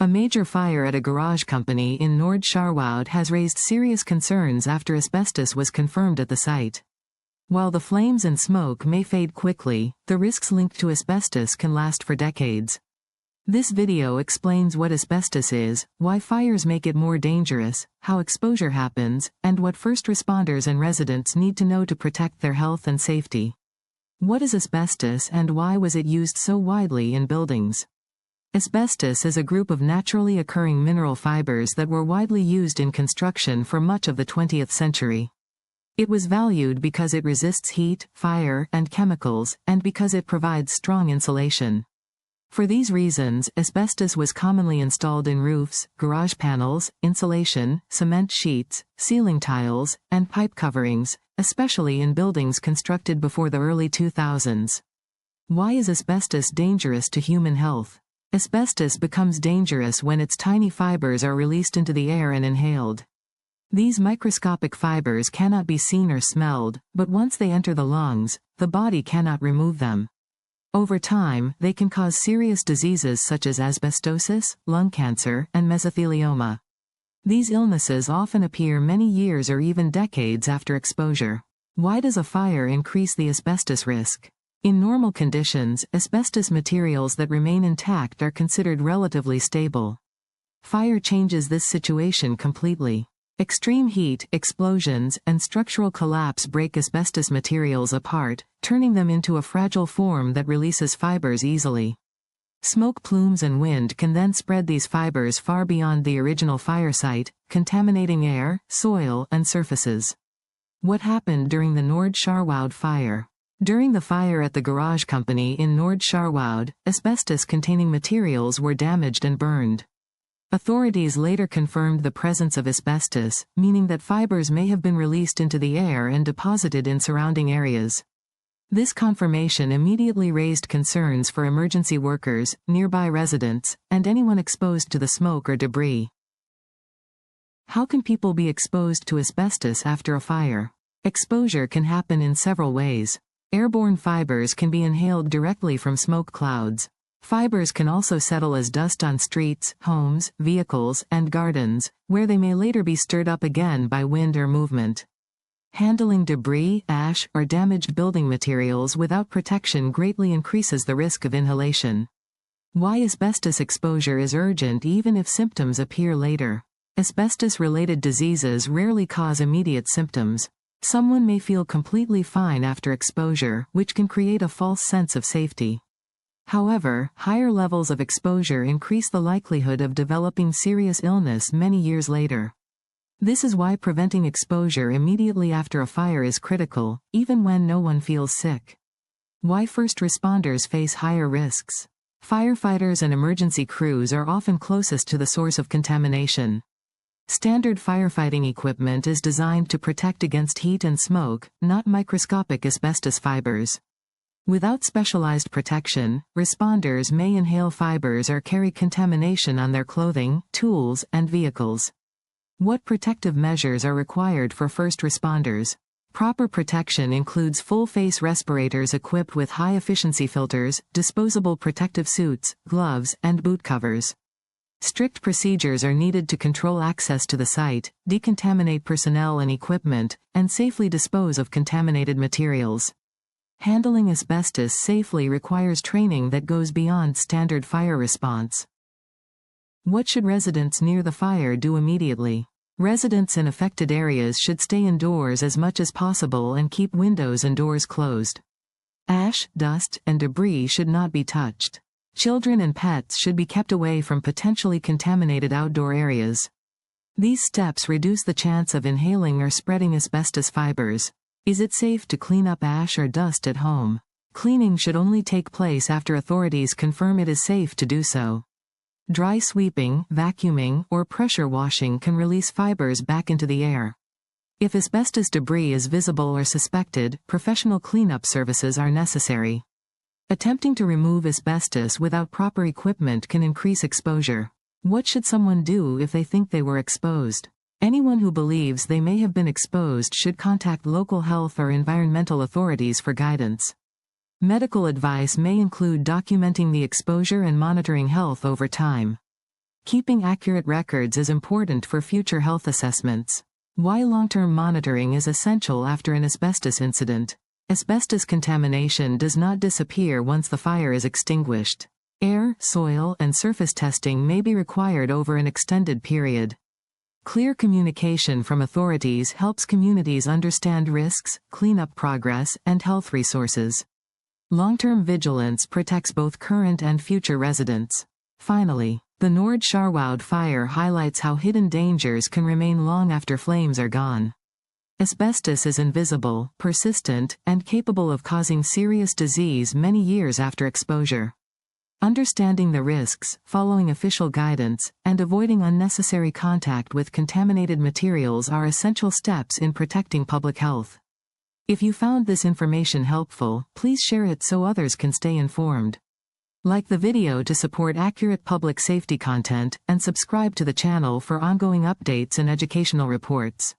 A major fire at a garage company in Noord-Scharwoude has raised serious concerns after asbestos was confirmed at the site. While the flames and smoke may fade quickly, the risks linked to asbestos can last for decades. This video explains what asbestos is, why fires make it more dangerous, how exposure happens, and what first responders and residents need to know to protect their health and safety. What is asbestos and why was it used so widely in buildings? Asbestos is a group of naturally occurring mineral fibers that were widely used in construction for much of the 20th century. It was valued because it resists heat, fire, and chemicals, and because it provides strong insulation. For these reasons, asbestos was commonly installed in roofs, garage panels, insulation, cement sheets, ceiling tiles, and pipe coverings, especially in buildings constructed before the early 2000s. Why is asbestos dangerous to human health? Asbestos becomes dangerous when its tiny fibers are released into the air and inhaled. These microscopic fibers cannot be seen or smelled, but once they enter the lungs, the body cannot remove them. Over time, they can cause serious diseases such as asbestosis, lung cancer, and mesothelioma. These illnesses often appear many years or even decades after exposure. Why does a fire increase the asbestos risk? In normal conditions, asbestos materials that remain intact are considered relatively stable. Fire changes this situation completely. Extreme heat, explosions, and structural collapse break asbestos materials apart, turning them into a fragile form that releases fibers easily. Smoke plumes and wind can then spread these fibers far beyond the original fire site, contaminating air, soil, and surfaces. What happened during the Noord-Scharwoude fire? During the fire at the garage company in Noord-Scharwoude, asbestos-containing materials were damaged and burned. Authorities later confirmed the presence of asbestos, meaning that fibers may have been released into the air and deposited in surrounding areas. This confirmation immediately raised concerns for emergency workers, nearby residents, and anyone exposed to the smoke or debris. How can people be exposed to asbestos after a fire? Exposure can happen in several ways. Airborne fibers can be inhaled directly from smoke clouds. Fibers can also settle as dust on streets, homes, vehicles, and gardens, where they may later be stirred up again by wind or movement. Handling debris, ash, or damaged building materials without protection greatly increases the risk of inhalation. Why asbestos exposure is urgent even if symptoms appear later. Asbestos-related diseases rarely cause immediate symptoms. Someone may feel completely fine after exposure, which can create a false sense of safety. However, higher levels of exposure increase the likelihood of developing serious illness many years later. This is why preventing exposure immediately after a fire is critical, even when no one feels sick. Why first responders face higher risks? Firefighters and emergency crews are often closest to the source of contamination. Standard firefighting equipment is designed to protect against heat and smoke, not microscopic asbestos fibers. Without specialized protection, responders may inhale fibers or carry contamination on their clothing, tools, and vehicles. What protective measures are required for first responders? Proper protection includes full-face respirators equipped with high-efficiency filters, disposable protective suits, gloves, and boot covers. Strict procedures are needed to control access to the site, decontaminate personnel and equipment, and safely dispose of contaminated materials. Handling asbestos safely requires training that goes beyond standard fire response. What should residents near the fire do immediately? Residents in affected areas should stay indoors as much as possible and keep windows and doors closed. Ash, dust, and debris should not be touched. Children and pets should be kept away from potentially contaminated outdoor areas. These steps reduce the chance of inhaling or spreading asbestos fibers. Is it safe to clean up ash or dust at home? Cleaning should only take place after authorities confirm it is safe to do so. Dry sweeping, vacuuming, or pressure washing can release fibers back into the air. If asbestos debris is visible or suspected, professional cleanup services are necessary. Attempting to remove asbestos without proper equipment can increase exposure. What should someone do if they think they were exposed? Anyone who believes they may have been exposed should contact local health or environmental authorities for guidance. Medical advice may include documenting the exposure and monitoring health over time. Keeping accurate records is important for future health assessments. Why long-term monitoring is essential after an asbestos incident. Asbestos contamination does not disappear once the fire is extinguished. Air, soil, and surface testing may be required over an extended period. Clear communication from authorities helps communities understand risks, cleanup progress, and health resources. Long-term vigilance protects both current and future residents. Finally, the Noord-Scharwoude fire highlights how hidden dangers can remain long after flames are gone. Asbestos is invisible, persistent, and capable of causing serious disease many years after exposure. Understanding the risks, following official guidance, and avoiding unnecessary contact with contaminated materials are essential steps in protecting public health. If you found this information helpful, please share it so others can stay informed. Like the video to support accurate public safety content, and subscribe to the channel for ongoing updates and educational reports.